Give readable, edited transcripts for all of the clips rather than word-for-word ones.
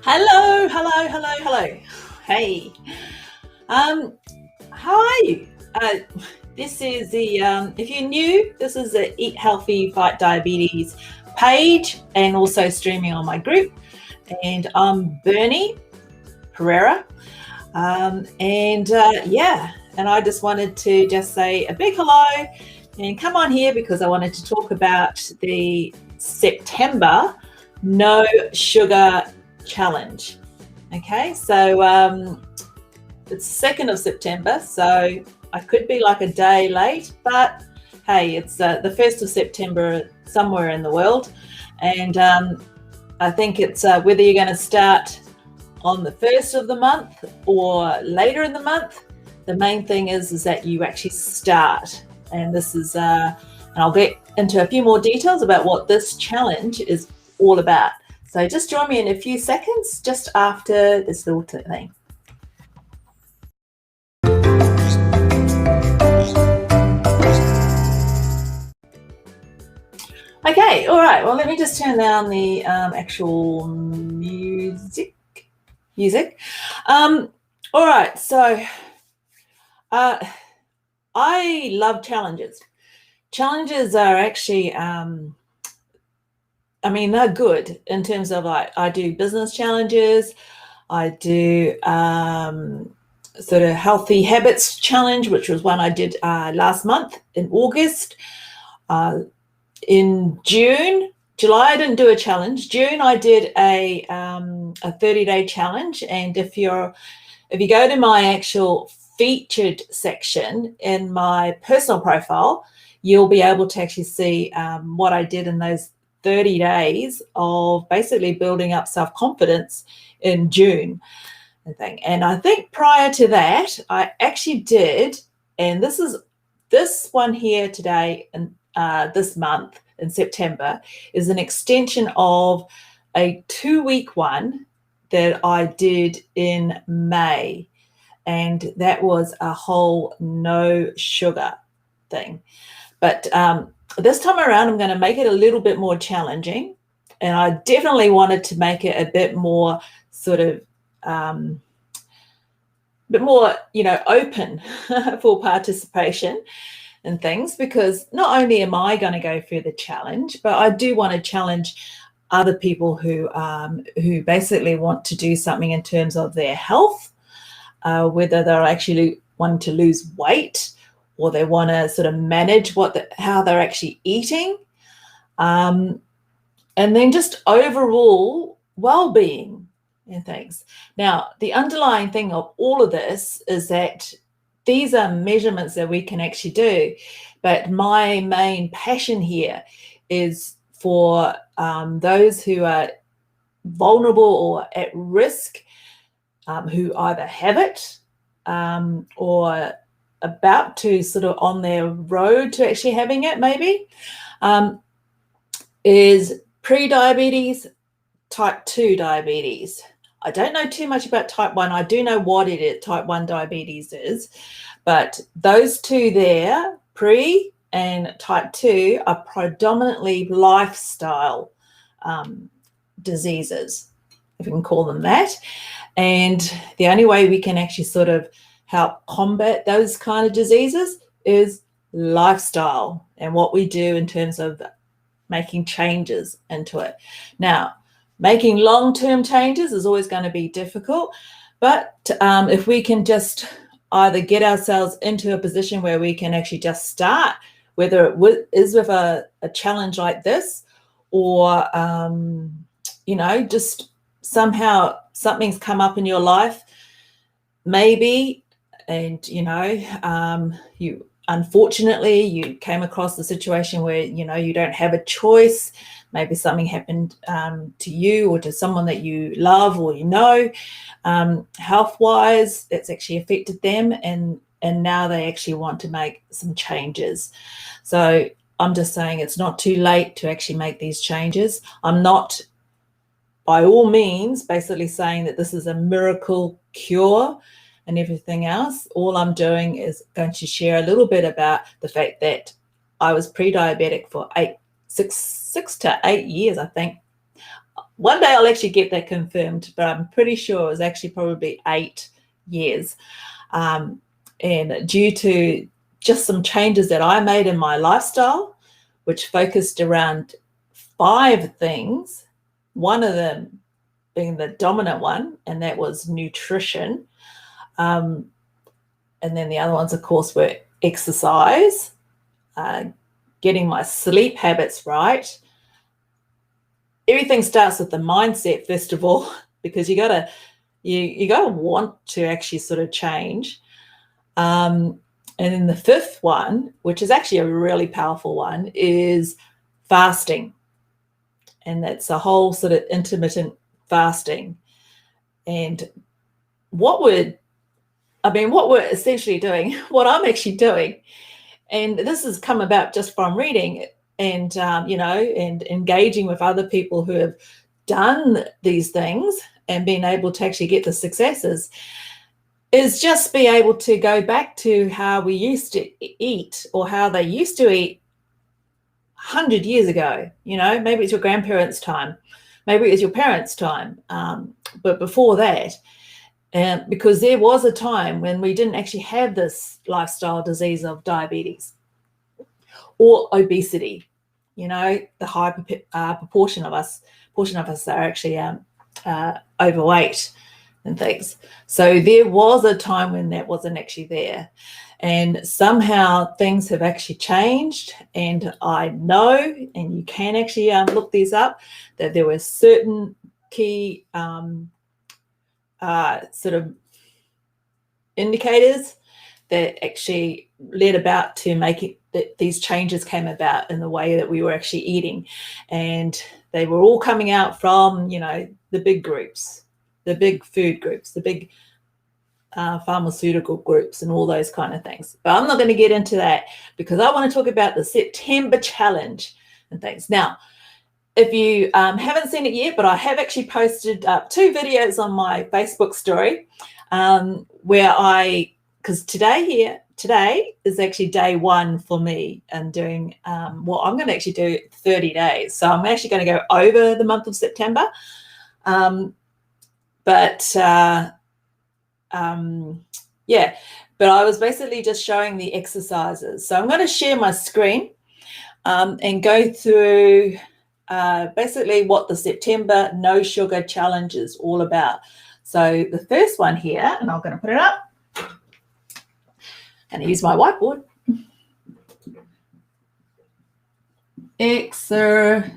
Hello, hello, hello, hello. Hey, um, how are you? This is if you're new, this is the Eat Healthy, Fight Diabetes page and also streaming on my group. And I'm Bernie Pereira. And I just wanted to just say a big hello and come on here because I wanted to talk about the September No Sugar Challenge. Okay, so it's 2nd of September, so I could be like a day late, but hey, it's the 1st of September somewhere in the world. And I think it's whether you're going to start on the 1st of the month or later in the month, the main thing is that you actually start. And this is, and I'll get into a few more details about what this challenge is all about. So just join me in a few seconds, just after this little thing. Okay, all right. Well, let me just turn down the actual music. All right, so I love challenges. Challenges are actually, they're good in terms of I do business challenges. I do sort of healthy habits challenge, which was one I did last month in August. In July, I didn't do a challenge. June, I did a 30-day challenge. And if you go to my actual featured section in my personal profile, you'll be able to actually see what I did in those 30 days of basically building up self-confidence in June. And I think prior to that, I actually did, and this one here today and this month in September is an extension of a 2-week one that I did in May. And that was a whole no sugar thing. But this time around, I'm going to make it a little bit more challenging. And I definitely wanted to make it a bit more sort of, open for participation and things, because not only am I going to go through the challenge, but I do want to challenge other people who basically want to do something in terms of their health, whether they're actually wanting to lose weight or they want to sort of manage how they're actually eating, and then just overall well-being and things. Now, the underlying thing of all of this is that these are measurements that we can actually do, but my main passion here is for those who are vulnerable or at risk, who either have it or about to sort of on their road to actually having it maybe, is pre-diabetes, type 2 diabetes. I don't know too much about type 1. I do know what it is, type 1 diabetes is, but those two there, pre and type 2, are predominantly lifestyle diseases, if you can call them that. And the only way we can actually sort of help combat those kind of diseases is lifestyle and what we do in terms of making changes into it. Now, making long-term changes is always going to be difficult, but if we can just either get ourselves into a position where we can actually just start, whether it is with a challenge like this, or just somehow something's come up in your life, maybe, and you unfortunately you came across the situation where you don't have a choice. Maybe something happened to you or to someone that you love or health-wise, it's actually affected them, and now they actually want to make some changes. So I'm just saying it's not too late to actually make these changes. I'm not by all means basically saying that this is a miracle cure and everything else. All I'm doing is going to share a little bit about the fact that I was pre-diabetic for 6 to 8 years, I think. one day I'll actually get that confirmed, but I'm pretty sure it was actually probably 8 years. And due to just some changes that I made in my lifestyle, which focused around 5 things, one of them being the dominant one, and that was nutrition. And then the other ones, of course, were exercise, getting my sleep habits right. Everything starts with the mindset, first of all, because you gotta want to actually sort of change. And then the 5th one, which is actually a really powerful one, is fasting. And that's a whole sort of intermittent fasting. And what we're essentially doing, what I'm actually doing, and this has come about just from reading and, and engaging with other people who have done these things and been able to actually get the successes, is just be able to go back to how we used to eat, or how they used to eat 100 years ago. Maybe it's your grandparents' time, maybe it's your parents' time, but before that, because there was a time when we didn't actually have this lifestyle disease of diabetes or obesity. The high portion of us are actually overweight and things. So there was a time when that wasn't actually there. And somehow things have actually changed. And I know, and you can actually look these up, that there were certain key sort of indicators that actually led about to make it, that these changes came about in the way that we were actually eating. And they were all coming out from, the big groups, the big food groups, the big pharmaceutical groups, and all those kind of things. But I'm not going to get into that, because I want to talk about the September challenge and things. Now, if you haven't seen it yet, but I have actually posted 2 videos on my Facebook story, where because today is actually day 1 for me, and doing what I'm going to actually do 30 days. So I'm actually going to go over the month of September. But I was basically just showing the exercises. So I'm going to share my screen and go through basically what the September No Sugar Challenge is all about. So the first one here, and I'm going to put it up, and use my whiteboard. Exercise.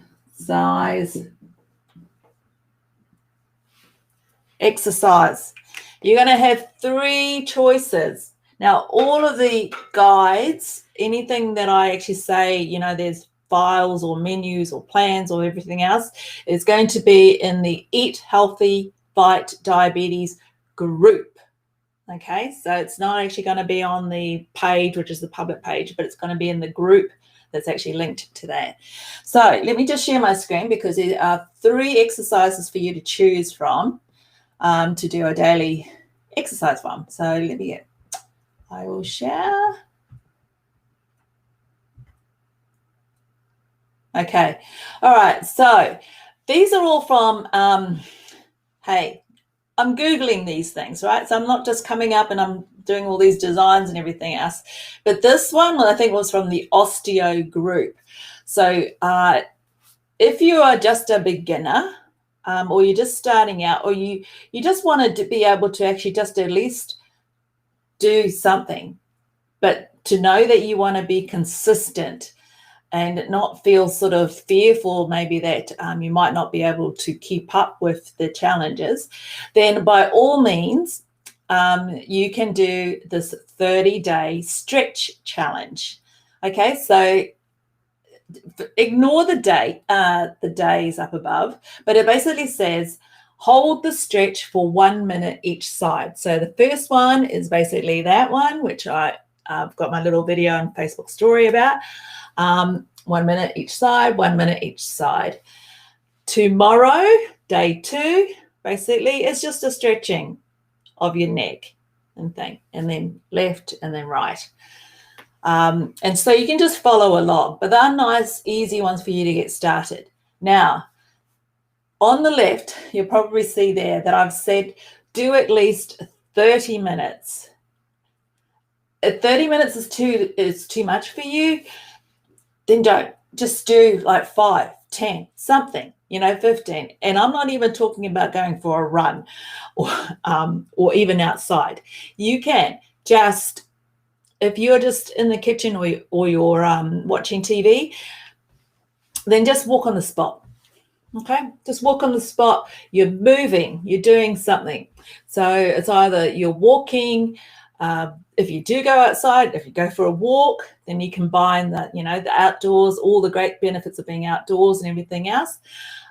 You're going to have 3 choices. Now, all of the guides, anything that I actually say, there's files or menus or plans or everything else, is going to be in the Eat Healthy, Fight Diabetes group. Okay, so it's not actually going to be on the page, which is the public page, but it's going to be in the group that's actually linked to that. So let me just share my screen, because there are 3 exercises for you to choose from to do a daily exercise from. So I will share. Okay, all right, so these are all from, hey, I'm Googling these things, right? So I'm not just coming up and I'm doing all these designs and everything else. But this one, I think, was from the Osteo group. So if you are just a beginner, or you're just starting out, or you just wanted to be able to actually just at least do something, but to know that you want to be consistent and not feel sort of fearful maybe that you might not be able to keep up with the challenges, then by all means, you can do this 30-day stretch challenge. Okay, so ignore the days up above, but it basically says hold the stretch for 1 minute each side. So the first one is basically that one, which I've got my little video on Facebook story about. 1 minute each side, 1 minute each side. Tomorrow, day 2, basically, it's just a stretching of your neck and thing, and then left and then right. And so you can just follow along, but they're nice, easy ones for you to get started. Now, On the left, you'll probably see there that I've said do at least 30 minutes. If 30 minutes is too much for you, then don't. Just do like 5, 10, something, 15. And I'm not even talking about going for a run or even outside. You can just, if you're just in the kitchen or you're watching TV, then just walk on the spot. Okay, just walk on the spot. You're moving, you're doing something. So it's either you're walking, if you do go outside, if you go for a walk, then you combine the, the outdoors, all the great benefits of being outdoors and everything else.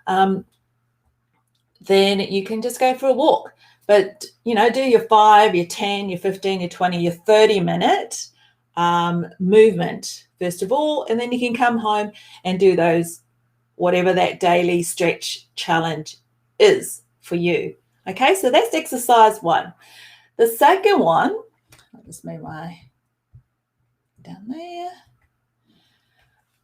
Then you can just go for a walk. But, do your 5, your 10, your 15, your 20, your 30-minute movement, first of all, and then you can come home and do those, whatever that daily stretch challenge is for you. Okay, so that's exercise 1. The second one, I'll just move my down there,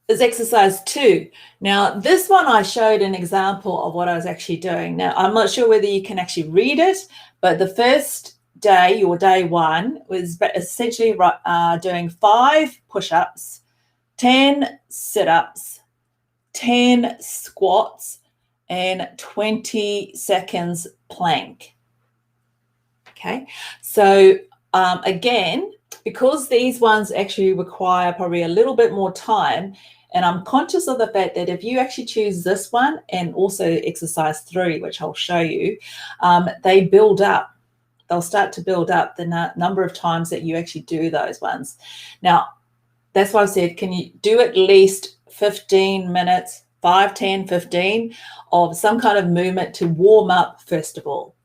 is exercise 2. Now, this one I showed an example of what I was actually doing. Now, I'm not sure whether you can actually read it, but the first day, or day 1, was essentially doing 5 push-ups, 10 sit-ups, 10 squats, and 20 seconds plank. Okay, so again, because these ones actually require probably a little bit more time, and I'm conscious of the fact that if you actually choose this one and also exercise 3, which I'll show you, they build up. They'll start to build up the number of times that you actually do those ones. Now, that's why I said, can you do at least 15 minutes, 5, 10, 15 of some kind of movement to warm up first of all,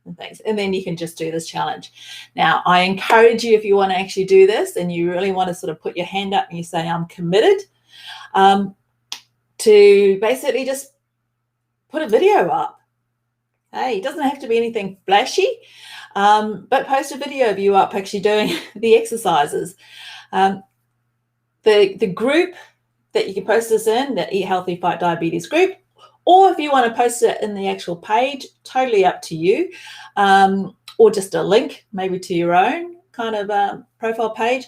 and things, and then you can just do this challenge. Now, I encourage you, if you want to actually do this and you really want to sort of put your hand up and you say, I'm committed, to basically just put a video up. Hey, it doesn't have to be anything flashy, but post a video of you up actually doing the exercises. The group that you can post this in, the Eat Healthy Fight Diabetes group, or if you want to post it in the actual page, totally up to you, or just a link maybe to your own kind of profile page.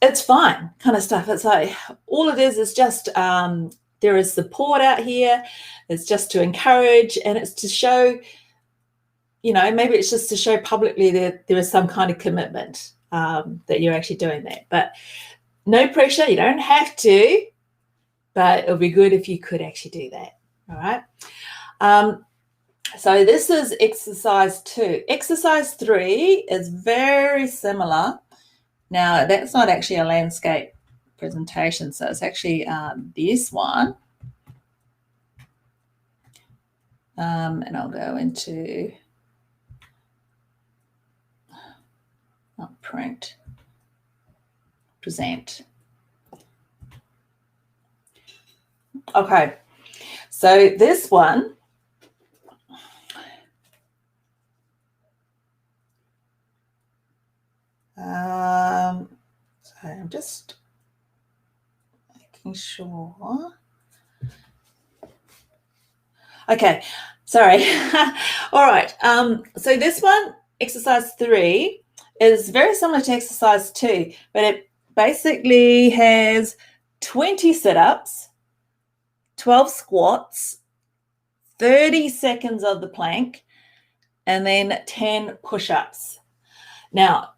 It's fine kind of stuff. It's like all it is just there is support out here. It's just to encourage, and it's to show, maybe it's just to show publicly that there is some kind of commitment that you're actually doing that. But no pressure, you don't have to, but it would be good if you could actually do that. All right. So this is exercise 2. Exercise 3 is very similar. Now, that's not actually a landscape presentation, so it's actually this one. And I'll go into print, present. Okay, so this one, so I'm just making sure. Okay, sorry. All right, so this one, exercise 3, is very similar to exercise 2, but it basically has 20 sit-ups, 12 squats, 30 seconds of the plank, and then 10 push-ups. Now,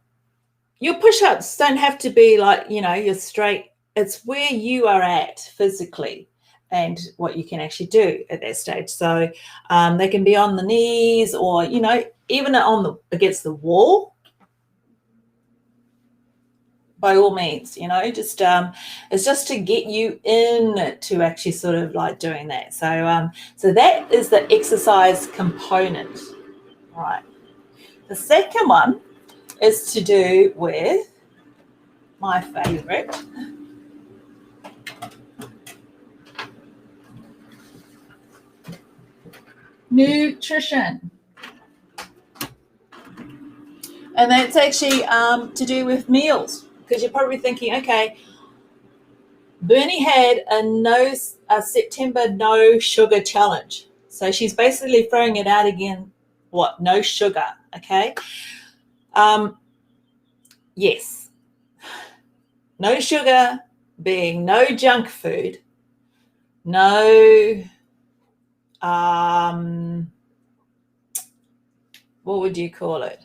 your push-ups don't have to be like, you're straight. It's where you are at physically and what you can actually do at that stage. So they can be on the knees or, even against the wall. By all means, just it's just to get you in to actually sort of like doing that. So so that is the exercise component. All right. The second one is to do with my favorite, nutrition. And that's actually to do with meals, because you're probably thinking, okay, Bernie had a September no sugar challenge. So she's basically throwing it out again. What? No sugar. Okay. Yes. No sugar being no junk food, no, what would you call it?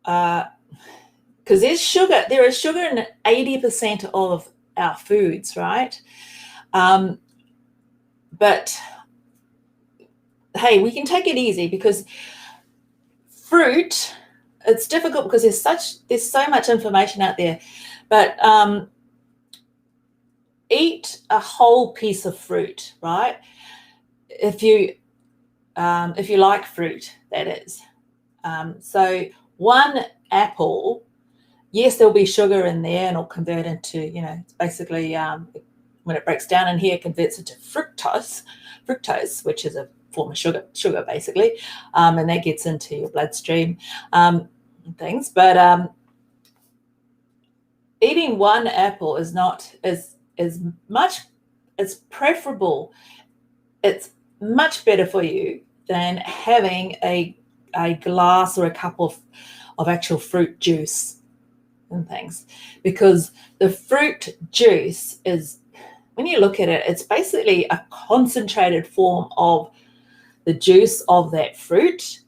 Because there is sugar in 80% of our foods, right? But hey, we can take it easy, because fruit, it's difficult because there's so much information out there. But eat a whole piece of fruit, right? If you like fruit, that is. So one apple, yes, there'll be sugar in there, and it'll convert into, it's basically, when it breaks down in here, it converts into fructose, which is a form of sugar basically, and that gets into your bloodstream and things. But eating one apple is not as much. It's preferable. It's much better for you than having a glass or a cup of actual fruit juice and things, because the fruit juice is, when you look at it, it's basically a concentrated form of the juice of that fruit.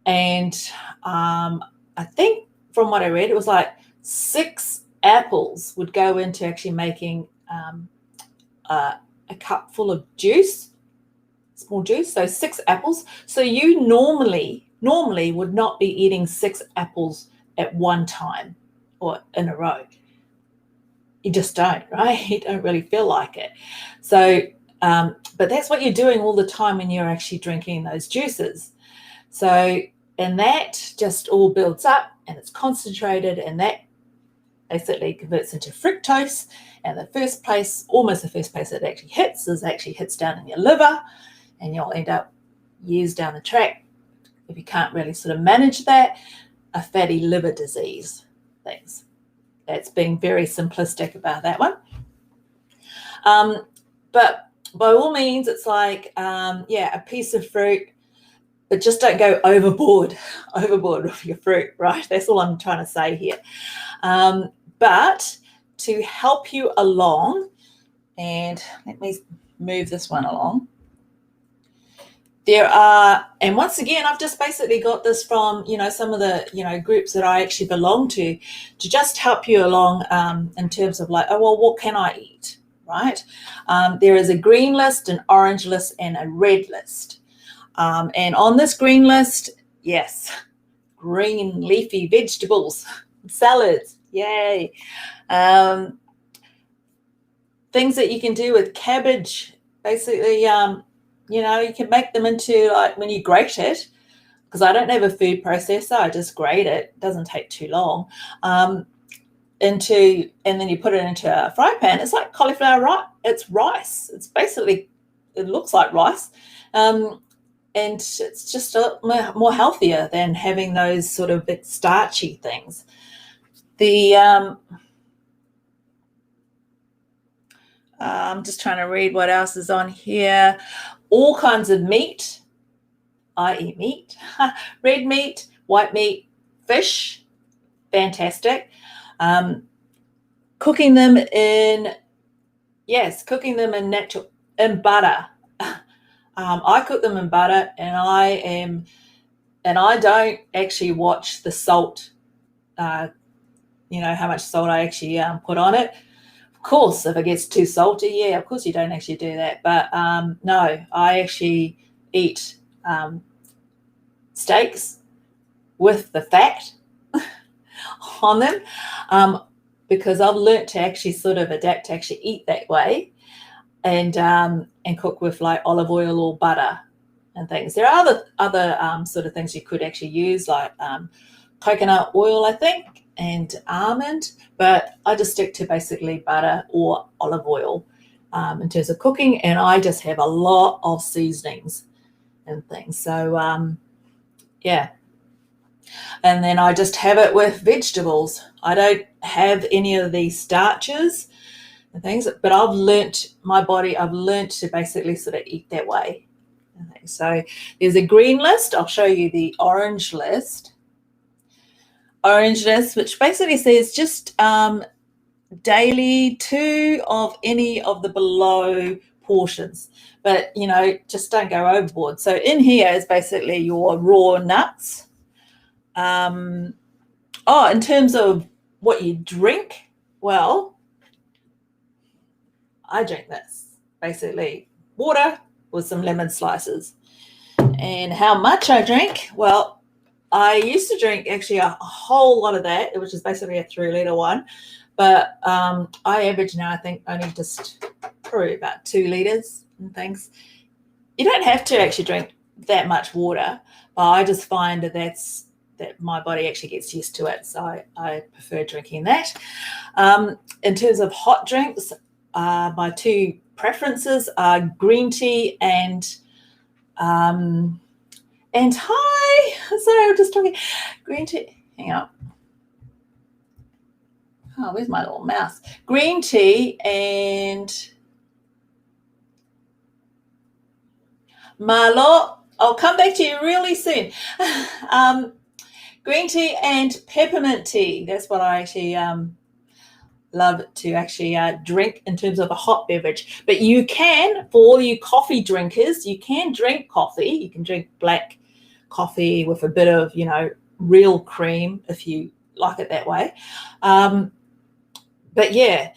And I think from what I read, it was like 6 apples would go into actually making a cup full of juice, small juice. So 6 apples. So you normally would not be eating 6 apples at one time or in a row. You just don't, right? You don't really feel like it. So, but that's what you're doing all the time when you're actually drinking those juices. So, and that just all builds up, and it's concentrated, and that basically converts into fructose. And almost the first place it actually hits down in your liver, and you'll end up years down the track, if you can't really sort of manage that, a fatty liver disease things. That's being very simplistic about that one. But by all means, it's like, a piece of fruit, but just don't go overboard with your fruit, right? That's all I'm trying to say here. But to help you along, and let me move this one along. There are, and once again, I've just basically got this from, some of the, groups that I actually belong to just help you along in terms of like, oh, well, what can I eat, right? There is a green list, an orange list, and a red list. And on this green list, yes, green leafy vegetables, salads, yay. Things that you can do with cabbage, basically, you can make them into, like, when you grate it, because I don't have a food processor, I just grate it. It doesn't take too long. And then you put it into a fry pan. It's like cauliflower It's rice. It's basically, it looks like rice. And it's just a lot more healthier than having those sort of big starchy things. I'm just trying to read what else is on here. All kinds of meat. I eat meat. Red meat, white meat, fish. Fantastic. Cooking them in butter. I cook them in butter, and I don't actually watch the salt, how much salt I actually put on it. Of course, if it gets too salty, yeah, of course you don't actually do that. But no, I actually eat steaks with the fat on them, because I've learnt to actually sort of adapt to actually eat that way, and cook with like olive oil or butter and things. There are other sort of things you could actually use, like coconut oil, I think, and almond, but I just stick to basically butter or olive oil in terms of cooking, and I just have a lot of seasonings and things. So yeah, and then I just have it with vegetables. I don't have any of these starches and things. But I've learnt to basically sort of eat that way. So there's a green list. I'll show you the orange list. Orange list, which basically says just daily 2 of any of the below portions, but just don't go overboard. So in here is basically your raw nuts. In terms of what you drink, well, I drink this, basically water with some lemon slices. And how much I drink, well, I used to drink actually a whole lot of that, which is basically a 3-litre one. But I average now, I think, only just probably about 2 litres and things. You don't have to actually drink that much water, but I just find that my body actually gets used to it. So I prefer drinking that. In terms of hot drinks, my 2 preferences are green tea and hi. Sorry, I'm just talking. Green tea. Hang on. Oh, where's my little mouse? Green tea and Marlo. I'll come back to you really soon. Green tea and peppermint tea. That's what I actually love to actually drink in terms of a hot beverage. But you can, for all you coffee drinkers, you can drink coffee. You can drink black coffee with a bit of, real cream if you like it that way. But yeah,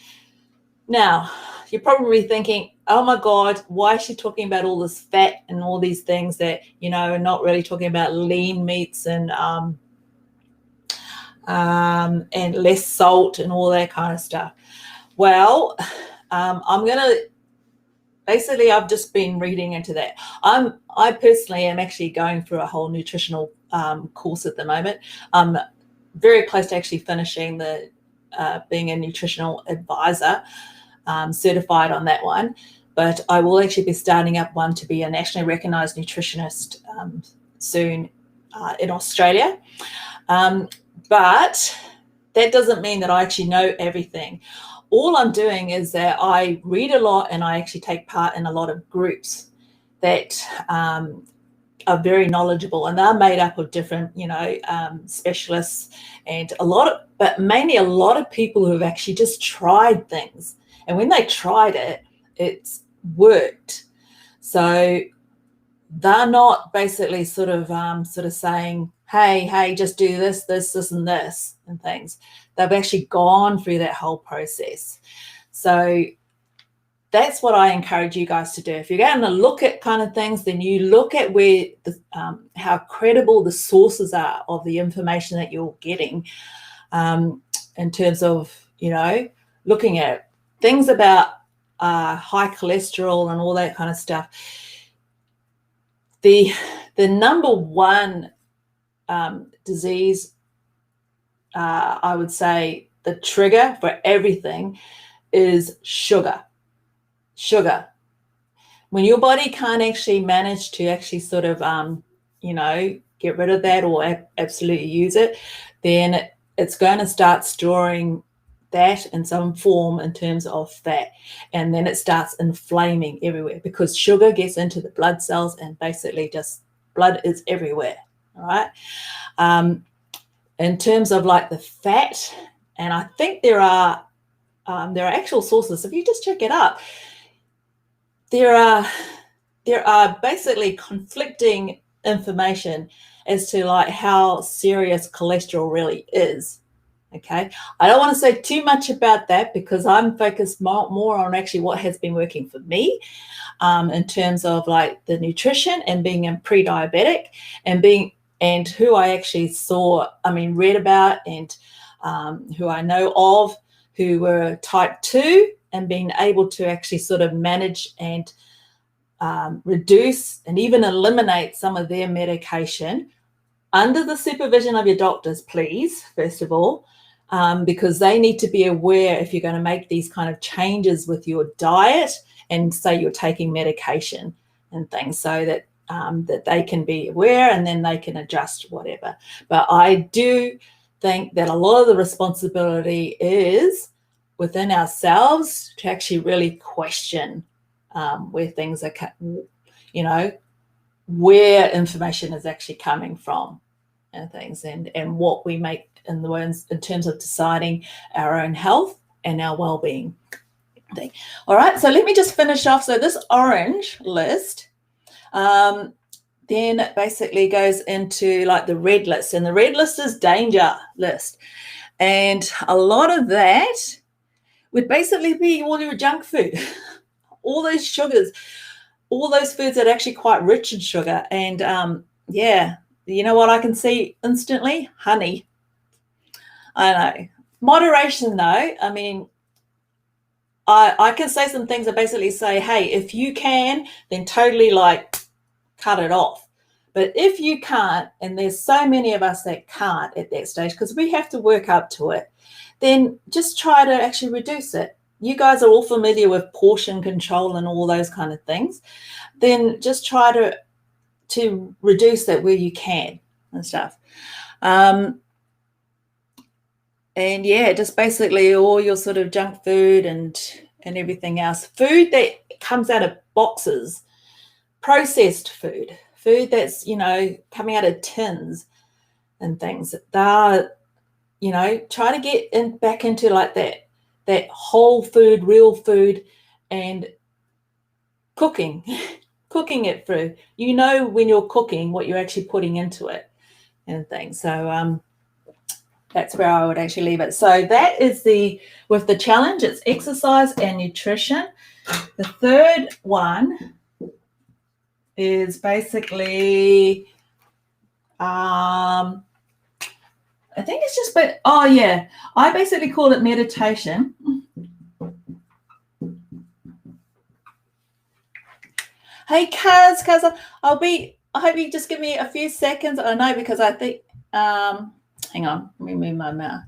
now you're probably thinking, oh my God, why is she talking about all this fat and all these things that, are not really talking about lean meats and less salt and all that kind of stuff? Well, I've just been reading into that. I personally am actually going through a whole nutritional course at the moment. I'm very close to actually finishing the being a nutritional advisor, certified on that one. But I will actually be starting up one to be a nationally recognised nutritionist soon in Australia. But that doesn't mean that I actually know everything. All I'm doing is that I read a lot and I actually take part in a lot of groups that are very knowledgeable, and they're made up of different, specialists and but mainly a lot of people who have actually just tried things. And when they tried it, it's worked. So they're not basically sort of saying, hey, just do this, and this and things. They've actually gone through that whole process. So that's what I encourage you guys to do. If you're going to look at kind of things, then you look at where how credible the sources are of the information that you're getting, in terms of, looking at things about high cholesterol and all that kind of stuff. The number one disease, I would say the trigger for everything is sugar. When your body can't actually manage to actually sort of, get rid of that or absolutely use it, then it's going to start storing that in some form in terms of fat. And then it starts inflaming everywhere because sugar gets into the blood cells and basically just blood is everywhere. All right. In terms of like the fat, and I think there are actual sources. If you just check it up, there are basically conflicting information as to like how serious cholesterol really is. Okay, I don't want to say too much about that because I'm focused more on actually what has been working for me, in terms of like the nutrition and being a pre-diabetic and who I actually read about and who I know of who were type 2 and being able to actually sort of manage and reduce and even eliminate some of their medication under the supervision of your doctors, please, first of all, because they need to be aware if you're going to make these kind of changes with your diet and say you're taking medication and things, so that that they can be aware and then they can adjust whatever. But I do think that a lot of the responsibility is within ourselves to actually really question where things are, you know, where information is actually coming from and things, and what we make in terms of deciding our own health and our well-being. All right, so let me just finish off. So this orange list then basically goes into like the red list, and the red list is danger list. And a lot of that would basically be all your junk food, all those sugars, all those foods that are actually quite rich in sugar. And yeah, you know what I can see instantly? Honey. I know. Moderation though, I mean, I can say some things that basically say, hey, if you can, then totally like cut it off. But if you can't, and there's so many of us that can't at that stage because we have to work up to it, then just try to actually reduce it. You guys are all familiar with portion control and all those kind of things. Then just try to reduce that where you can and stuff. And yeah, just basically all your sort of junk food and everything else. Food that comes out of boxes, processed food that's, you know, coming out of tins and things. You know, try to get back into like that whole food, real food, and cooking it through. You know, when you're cooking, what you're actually putting into it and things. So that's where I would actually leave it. So that is with the challenge, it's exercise and nutrition. The third one is basically, I think it's just, oh yeah, I basically call it meditation. Hey, Kaz, I hope you just give me a few seconds. I know, because I think, hang on, let me move my mouse.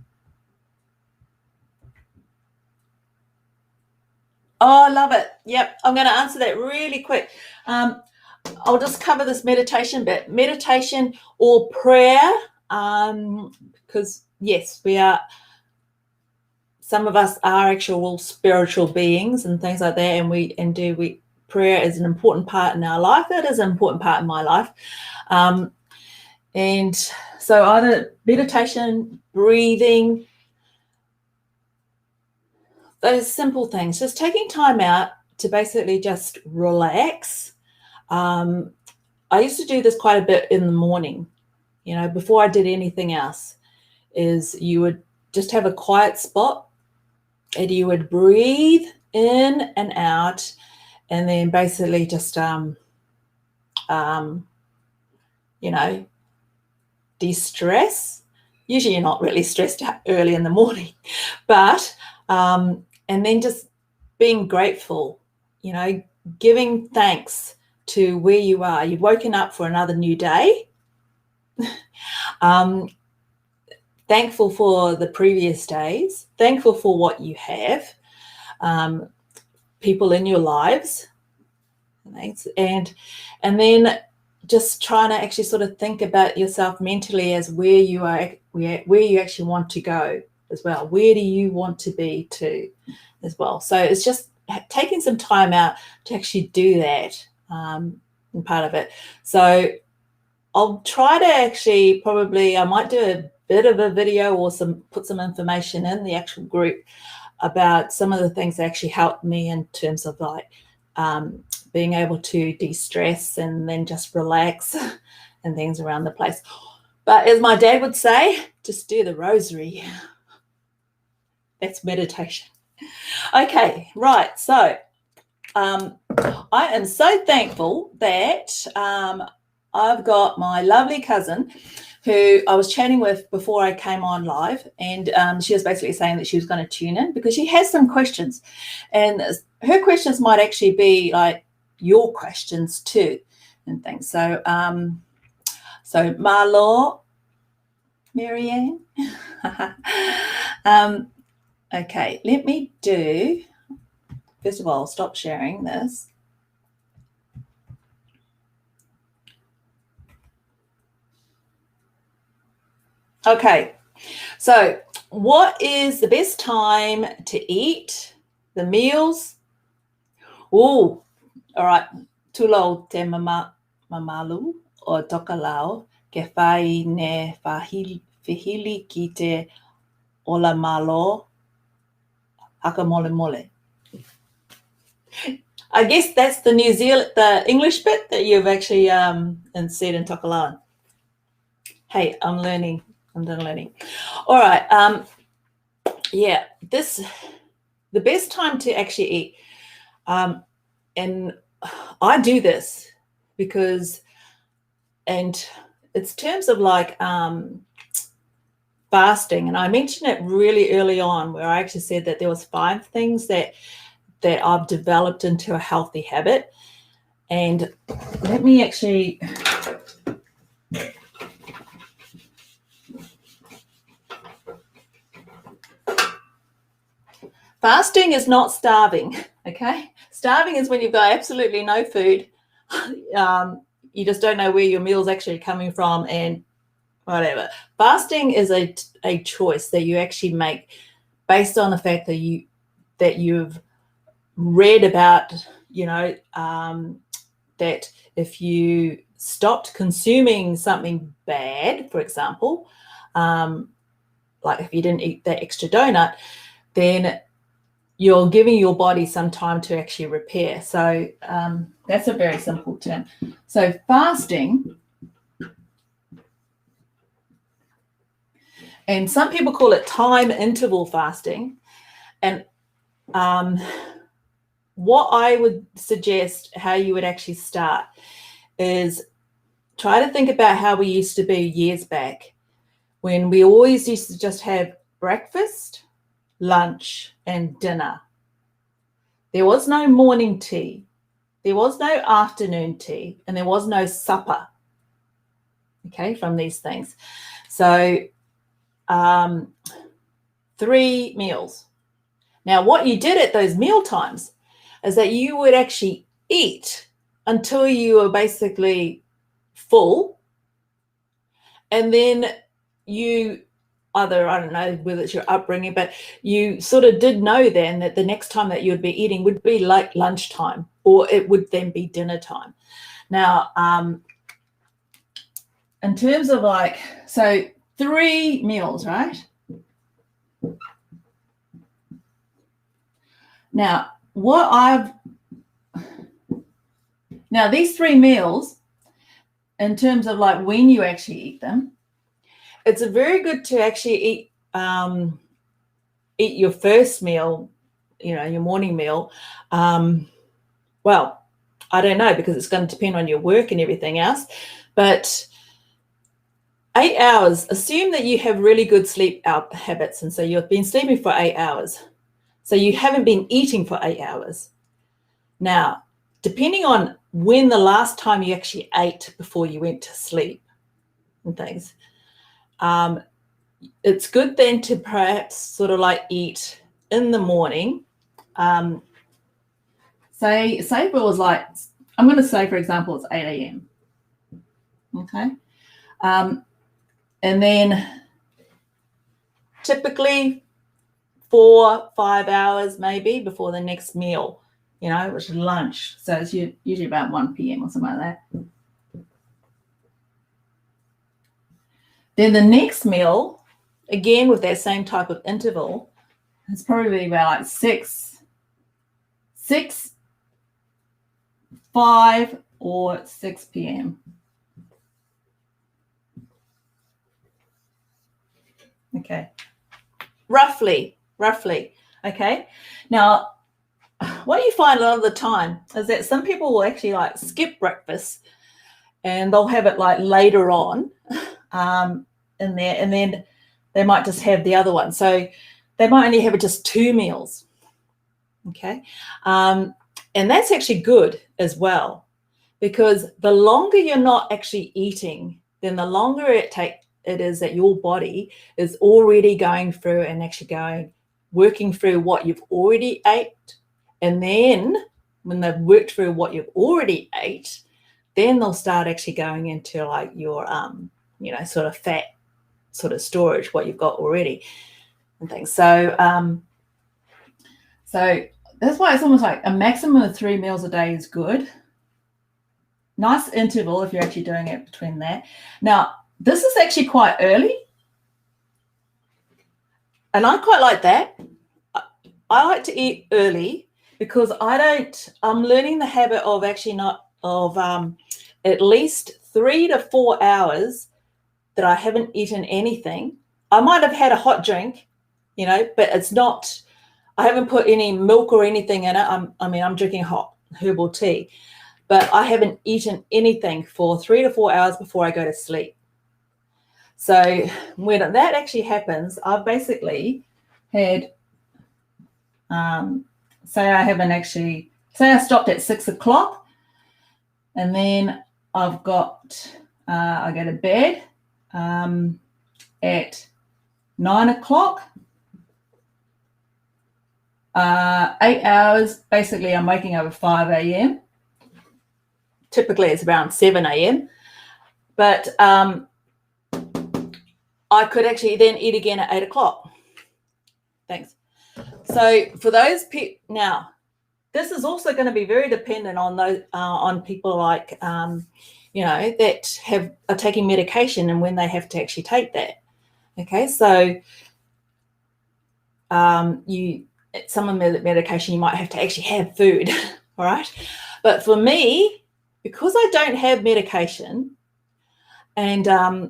Oh, I love it. Yep, I'm going to answer that really quick. I'll just cover this meditation bit. Meditation or prayer, because yes, some of us are actual spiritual beings and things like that, and prayer is an important part in our life. It is an important part in my life. And so either meditation, breathing, those simple things, just taking time out to basically just relax. I used to do this quite a bit in the morning, you know, before I did anything else, is you would just have a quiet spot and you would breathe in and out, and then basically just, you know, de-stress. Usually you're not really stressed out early in the morning, but, and then just being grateful, you know, giving thanks to where you are. You've woken up for another new day. Thankful for the previous days, thankful for what you have, people in your lives, and then just trying to actually sort of think about yourself mentally as where you actually want to go as well. Where do you want to be too as well? So it's just taking some time out to actually do that, and part of it. So I'll try to actually, probably I might do a bit of a video or put some information in the actual group about some of the things that actually helped me in terms of like being able to de-stress and then just relax and things around the place. But as my dad would say, just do the rosary. That's meditation. Okay, right. So I am so thankful that I've got my lovely cousin who I was chatting with before I came on live, and she was basically saying that she was going to tune in because she has some questions, and her questions might actually be like your questions too and things. So so Marlaw, Marianne. Okay, let me do, first of all, I'll stop sharing this. Okay, so What is the best time to eat the meals? Oh, all right. Tulo te mamalu o tokalao ke whai ne whihili ki te ola malo haka mole mole. I guess that's the English bit that you've actually said in Tokalao. Hey, I'm learning. I'm done learning. All right. Yeah, the best time to actually eat. And I do this because, and it's terms of like fasting. And I mentioned it really early on where I actually said that there was 5 things that I've developed into a healthy habit. And let me actually fasting is not starving, okay? Starving is when you've got absolutely no food. You just don't know where your meal's actually coming from and whatever. Fasting is a choice that you actually make based on the fact that you've read about, that if you stopped consuming something bad, for example, like if you didn't eat that extra donut, then you're giving your body some time to actually repair. So that's a very simple term. So fasting, and some people call it time interval fasting. And what I would suggest how you would actually start is try to think about how we used to be years back when we always used to just have breakfast, lunch, and dinner. There was no morning tea, there was no afternoon tea, and there was no supper, okay, from these things. So 3 meals. Now, what you did at those meal times is that you would actually eat until you were basically full, and then you either, I don't know whether it's your upbringing, but you sort of did know then that the next time that you would be eating would be like lunchtime, or it would then be dinner time. Now, in terms of like, so 3 meals, right? Now, now these 3 meals, in terms of like when you actually eat them, it's a very good to actually eat your first meal, your morning meal. Well, I don't know, because it's going to depend on your work and everything else, but 8 hours, assume that you have really good sleep habits. And so you've been sleeping for 8 hours. So you haven't been eating for 8 hours. Now, depending on when the last time you actually ate before you went to sleep and things, it's good then to perhaps sort of like eat in the morning. Say if it was like, I'm going to say, for example, it's 8 a.m. Okay. And then typically 4-5 hours maybe before the next meal, which is lunch. So it's usually about 1 p.m. or something like that. Then the next meal, again with that same type of interval, it's probably about like 6, 5, or 6 p.m. Okay, roughly. Okay, now what you find a lot of the time is that some people will actually like skip breakfast and they'll have it like later on in there, and then they might just have the other one. So they might only have just 2 meals. Okay, and that's actually good as well, because the longer you're not actually eating, then the longer it is that your body is already going through and actually working through what you've already ate. And then when they've worked through what you've already ate, then they'll start actually going into like your, sort of fat sort of storage, what you've got already. and things. So that's why it's almost like a maximum of 3 meals a day is good. Nice interval if you're actually doing it between that. Now, this is actually quite early, and I quite like that. I like to eat early because I'm learning the habit of actually at least 3 to 4 hours that I haven't eaten anything. I might have had a hot drink, but it's not, I haven't put any milk or anything in it. I'm drinking hot herbal tea, but I haven't eaten anything for 3 to 4 hours before I go to sleep. So when that actually happens, I've basically had, say I stopped at 6 o'clock, and then I go to bed at 9 o'clock. 8 hours, basically I'm waking up at 5 a.m. Typically it's around 7 a.m. But I could actually then eat again at 8 o'clock. Thanks. So for those people, now, this is also going to be very dependent on those on people like, that are taking medication and when they have to actually take that. Okay, so some of the medication you might have to actually have food, all right? But for me, because I don't have medication, and I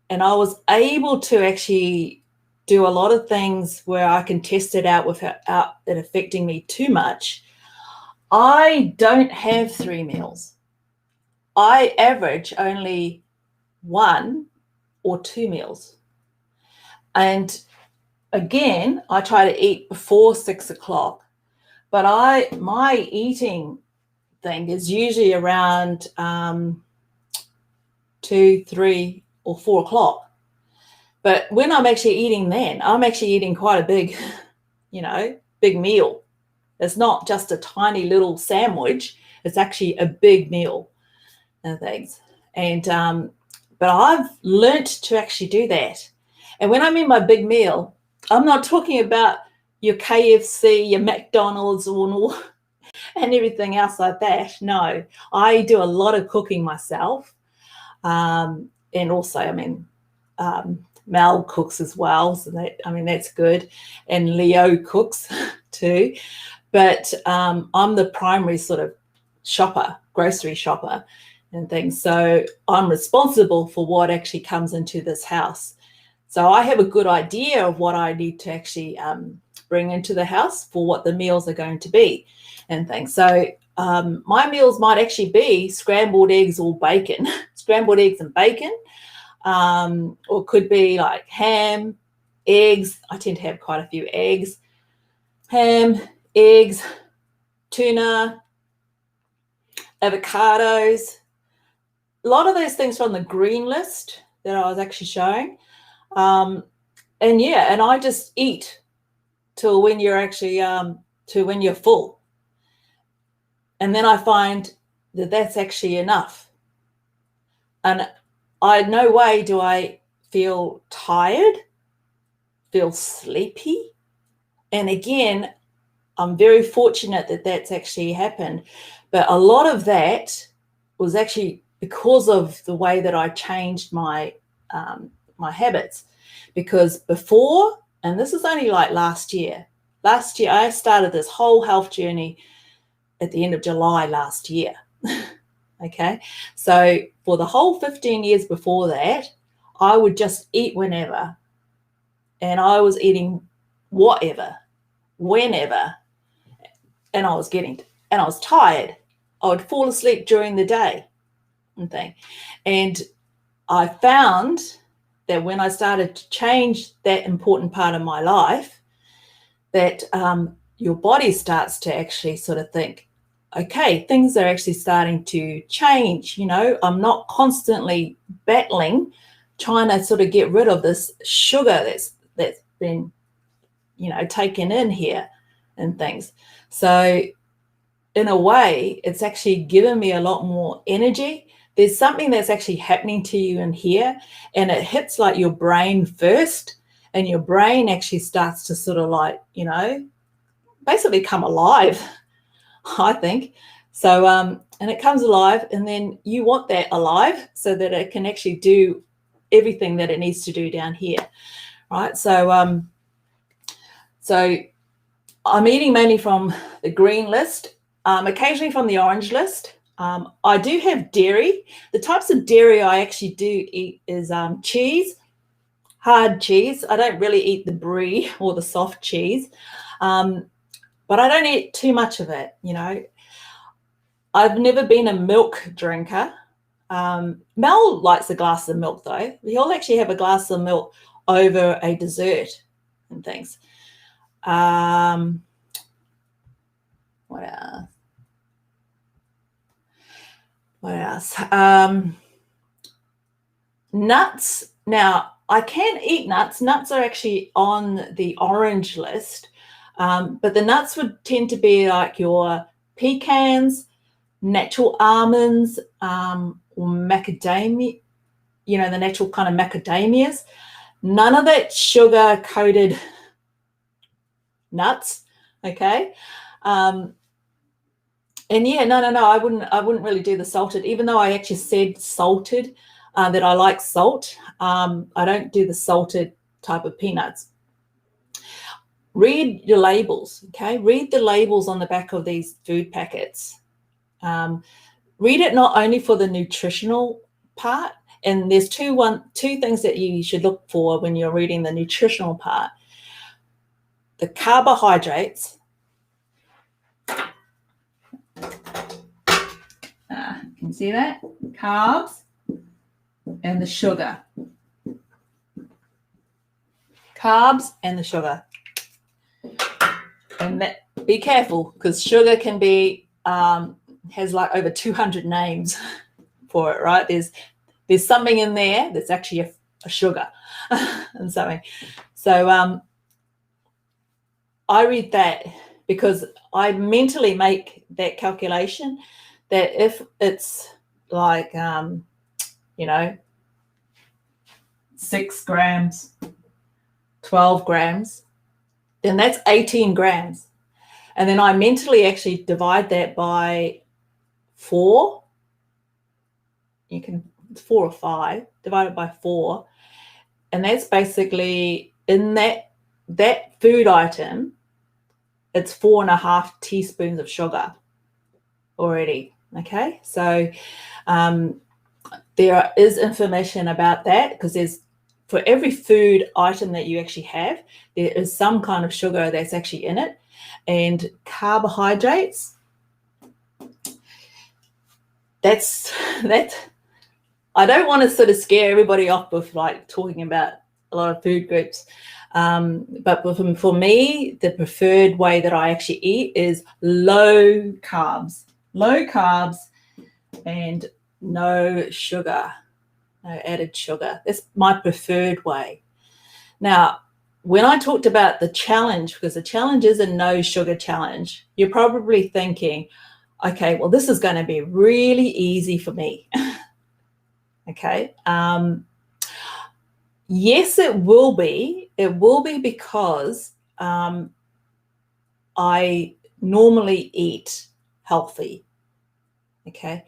was able to actually do a lot of things where I can test it out without it affecting me too much, I don't have 3 meals. I average only 1 or 2 meals. And again, I try to eat before 6 o'clock, but my eating thing is usually around 2, 3, or 4 o'clock. But when I'm actually eating then, I'm actually eating quite a big, big meal. It's not just a tiny little sandwich. It's actually a big meal and things. And but I've learnt to actually do that. And when I mean my big meal, I'm not talking about your KFC, your McDonald's, and everything else like that. No, I do a lot of cooking myself. And also, Mel cooks as well. So that's good. And Leo cooks too. But I'm the primary sort of grocery shopper and things. So I'm responsible for what actually comes into this house. So I have a good idea of what I need to actually bring into the house for what the meals are going to be and things. So my meals might actually be scrambled eggs or bacon, scrambled eggs and bacon, or could be like ham, eggs. I tend to have quite a few eggs, ham, eggs, tuna, avocados, a lot of those things from the green list that I was actually showing. And I just eat till when you're actually to when you're full. And then I find that that's actually enough. And no way do I feel tired, feel sleepy. And again, I'm very fortunate that that's actually happened. But a lot of that was actually because of the way that I changed my habits. Because before, and this is only like last year I started this whole health journey at the end of July last year. Okay, so for the whole 15 years before that, I would just eat whenever, and I was eating whatever, whenever, and I was tired. I would fall asleep during the day and thing. And I found that when I started to change that important part of my life, that your body starts to actually sort of think, okay, things are actually starting to change. I'm not constantly battling, trying to sort of get rid of this sugar that's been, taken in here and things. So in a way, it's actually given me a lot more energy. There's something that's actually happening to you in here, and it hits like your brain first, and your brain actually starts to sort of like, basically come alive, I think. So, and it comes alive, and then you want that alive so that it can actually do everything that it needs to do down here, right? So, so I'm eating mainly from the green list, occasionally from the orange list. I do have dairy. The types of dairy I actually do eat is cheese, hard cheese. I don't really eat the brie or the soft cheese, but I don't eat too much of it, I've never been a milk drinker. Mel likes a glass of milk, though. He'll actually have a glass of milk over a dessert and things. What else? What else? Nuts. Now, I can eat nuts. Nuts are actually on the orange list, but the nuts would tend to be like your pecans, natural almonds, or macadamia, the natural kind of macadamias. None of that sugar-coated nuts, okay? And yeah, no, I wouldn't really do the salted, even though I actually said salted, that I like salt. I don't do the salted type of peanuts. Read your labels, okay? Read the labels on the back of these food packets. Read it not only for the nutritional part, and there's two things that you should look for when you're reading the nutritional part. The carbohydrates. Can you see that? Carbs and the sugar. Carbs and the sugar. And be careful, because sugar can be has like over 200 names for it, right? There's something in there that's actually a sugar and something. So I read that because I mentally make that calculation that if it's like 6 grams, 12 grams, then that's 18 grams. And then I mentally actually divide that by 4. You can, it's 4 or 5, divided by 4. And that's basically in that food item, it's 4.5 teaspoons of sugar already. Okay. So there is information about that, because there's, for every food item that you actually have, there is some kind of sugar that's actually in it. And carbohydrates, that's I don't want to sort of scare everybody off with like talking about a lot of food groups. But for me, the preferred way that I actually eat is low carbs and no sugar, no added sugar. That's my preferred way. Now, when I talked about the challenge, because the challenge is a no sugar challenge, you're probably thinking, okay, well, this is going to be really easy for me. Okay. Yes, it will be. It will be because I normally eat healthy. Okay.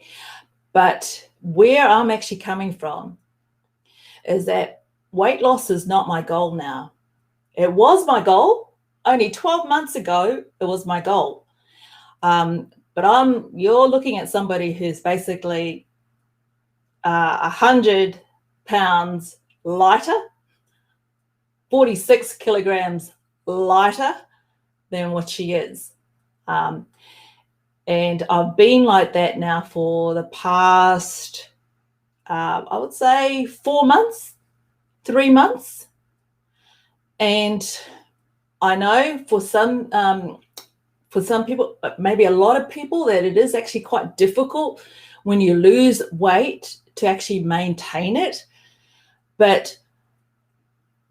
But where I'm actually coming from is that weight loss is not my goal now. It was my goal. Only 12 months ago, it was my goal. But you're looking at somebody who's basically 100 pounds lighter, 46 kilograms lighter than what she is. And I've been like that now for the past, I would say 4 months, 3 months. And I know for some people, maybe a lot of people, that it is actually quite difficult when you lose weight to actually maintain it. But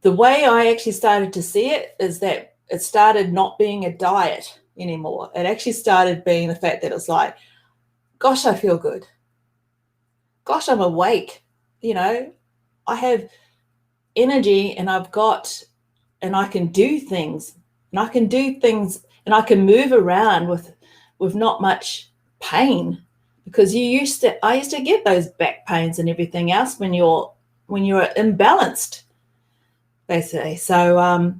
the way I actually started to see it is that it started not being a diet anymore. It actually started being the fact that it's like, gosh, I feel good. Gosh, I'm awake. I have energy, and I've got and I can do things, and I can move around with not much pain, because I used to get those back pains and everything else when you're imbalanced, basically. So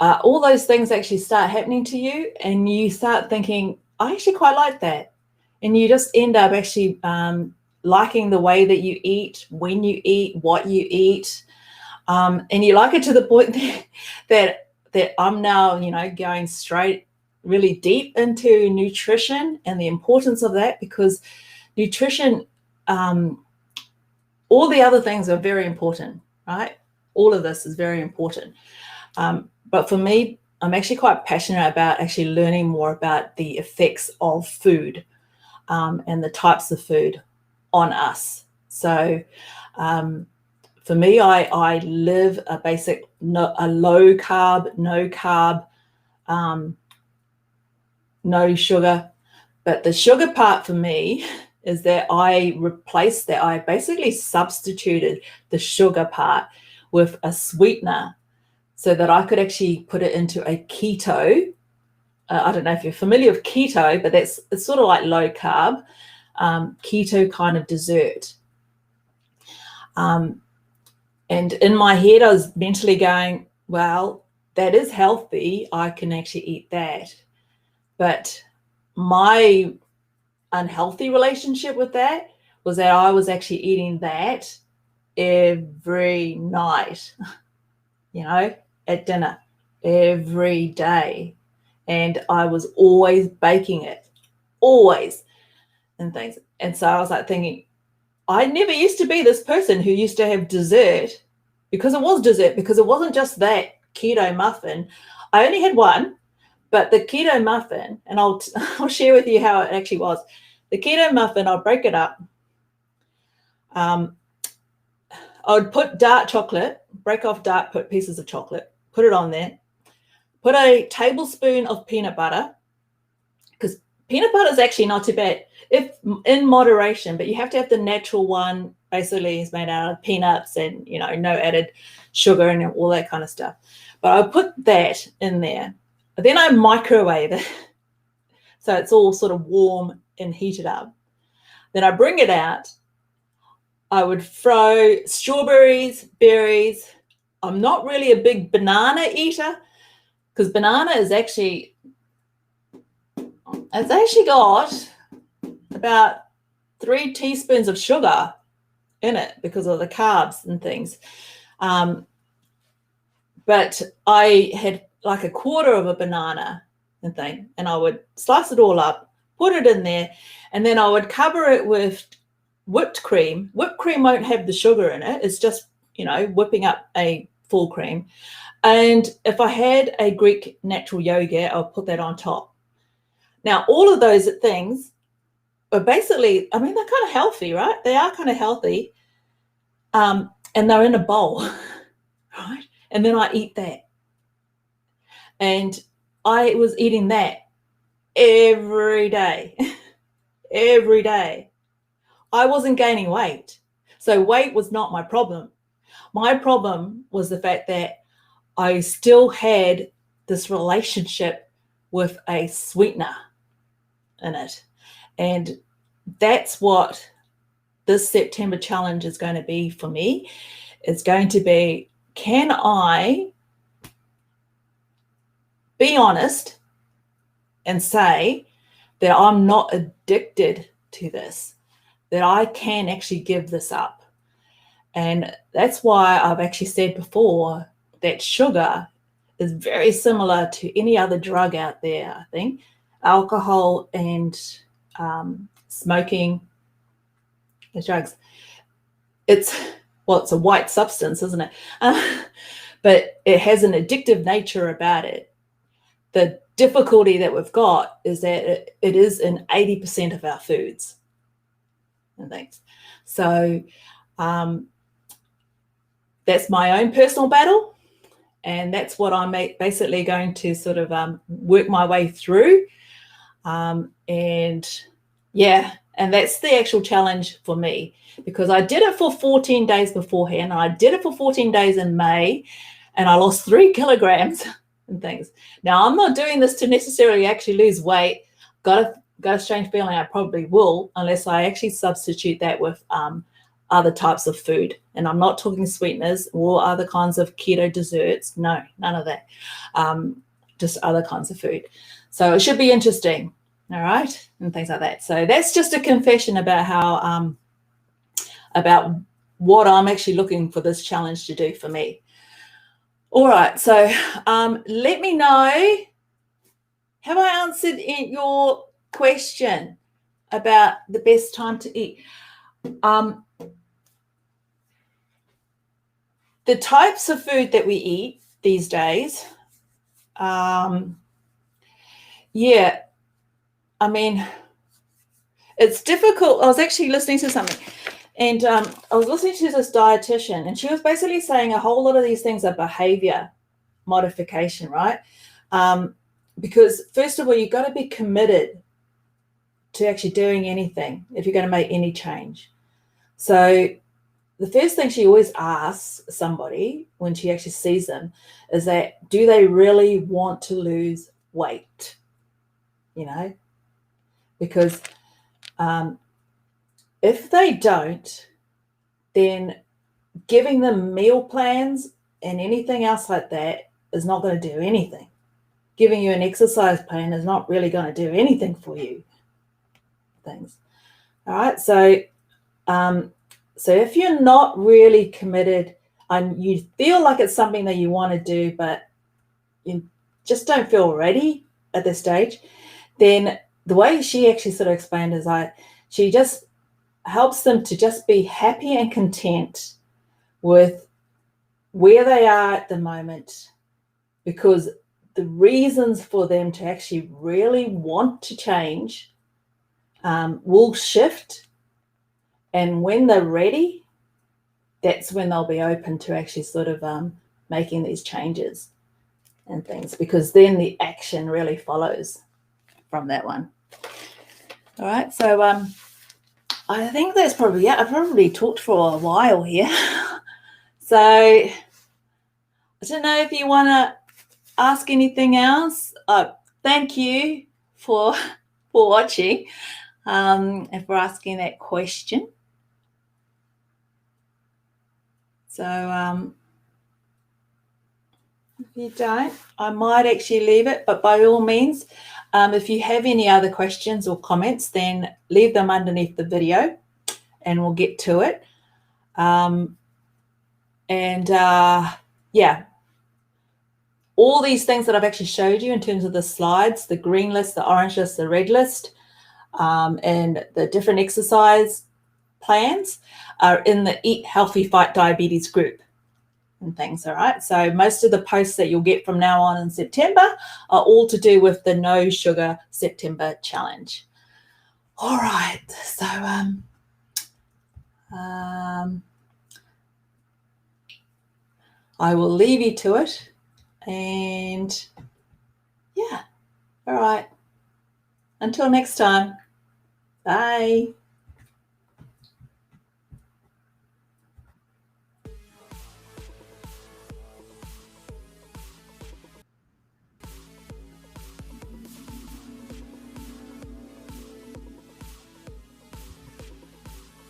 all those things actually start happening to you, and you start thinking, I actually quite like that. And you just end up actually liking the way that you eat, when you eat, what you eat. And you like it to the point that I'm now, going straight really deep into nutrition and the importance of that, because nutrition, all the other things are very important, right? All of this is very important. But for me, I'm actually quite passionate about actually learning more about the effects of food and the types of food on us. So for me, I live a basic, a low carb, no carb, no sugar. But the sugar part for me is that I basically substituted the sugar part with a sweetener so that I could actually put it into a keto. I don't know if you're familiar with keto, but it's sort of like low carb, keto kind of dessert. And in my head, I was mentally going, well, that is healthy. I can actually eat that. But my unhealthy relationship with that was that I was actually eating that every night, at dinner, every day. And I was always baking it, always, and things. And so I was like thinking, I never used to be this person who used to have dessert, because it was dessert, because it wasn't just that keto muffin. I only had one, but the keto muffin, and I'll share with you how it actually was. The keto muffin, I'll break it up. I would put dark chocolate, break off dark pieces of chocolate, put it on there, put a tablespoon of peanut butter, because peanut butter is actually not too bad, if in moderation, but you have to have the natural one. Basically, it's made out of peanuts and, no added sugar and all that kind of stuff. But I put that in there. Then I microwave it, so it's all sort of warm and heated up. Then I bring it out. I would throw strawberries, berries. I'm not really a big banana eater, because banana is actually, it's actually got about 3 teaspoons of sugar in it because of the carbs and things. But I had like a quarter of a banana and thing, and I would slice it all up, put it in there, and then I would cover it with whipped cream. Whipped cream won't have the sugar in it. It's just, whipping up a full cream. And if I had a Greek natural yogurt, I'll put that on top. Now, all of those things are basically, they're kind of healthy, right? They are kind of healthy. And they're in a bowl, right? And then I eat that. And I was eating that every day, every day. I wasn't gaining weight. So weight was not my problem. My problem was the fact that I still had this relationship with a sweetener in it. And that's what this September challenge is going to be for me. It's going to be, can I be honest and say that I'm not addicted to this, that I can actually give this up? And that's why I've actually said before that sugar is very similar to any other drug out there, I think. Alcohol and smoking, the drugs. It's a white substance, isn't it? But it has an addictive nature about it. The difficulty that we've got is that it is in 80% of our foods and things. So that's my own personal battle, and that's what I'm basically going to sort of work my way through. And that's the actual challenge for me, because I did it for 14 days beforehand, and I did it for 14 days in May, and I lost 3 kilograms and things. Now, I'm not doing this to necessarily actually lose weight. Got a strange feeling I probably will, unless I actually substitute that with other types of food. And I'm not talking sweeteners or other kinds of keto desserts. No, none of that. Just other kinds of food. So it should be interesting, all right, and things like that. So that's just a confession about how about what I'm actually looking for this challenge to do for me. All right, so let me know, have I answered your question about the best time to eat? The types of food that we eat these days, yeah, I mean, it's difficult. I was actually listening to something, and I was listening to this dietitian, and she was basically saying a whole lot of these things are behavior modification, right? Because first of all, you've got to be committed to actually doing anything if you're going to make any change. So the first thing she always asks somebody when she actually sees them is that, do they really want to lose weight? You know, because if they don't, then giving them meal plans and anything else like that is not going to do anything. Giving you an exercise plan is not really going to do anything for you. Things. All right. So, so if you're not really committed and you feel like it's something that you want to do, but you just don't feel ready at this stage, then the way she actually sort of explained is she just helps them to just be happy and content with where they are at the moment, because the reasons for them to actually really want to change will shift. And when they're ready, that's when they'll be open to actually sort of making these changes and things, because then the action really follows from that one. All right, so I think that's probably it. I've probably talked for a while here. So I don't know if you want to ask anything else. Thank you for watching and for asking that question. So if you don't, I might actually leave it, but by all means, if you have any other questions or comments, then leave them underneath the video and we'll get to it. Yeah, all these things that I've actually showed you in terms of the slides, the green list, the orange list, the red list, and the different exercise plans are in the Eat Healthy Fight Diabetes group and things. All right, so most of the posts that you'll get from now on in September are all to do with the No Sugar September Challenge. All right, so I will leave you to it, and yeah, all right, until next time, bye.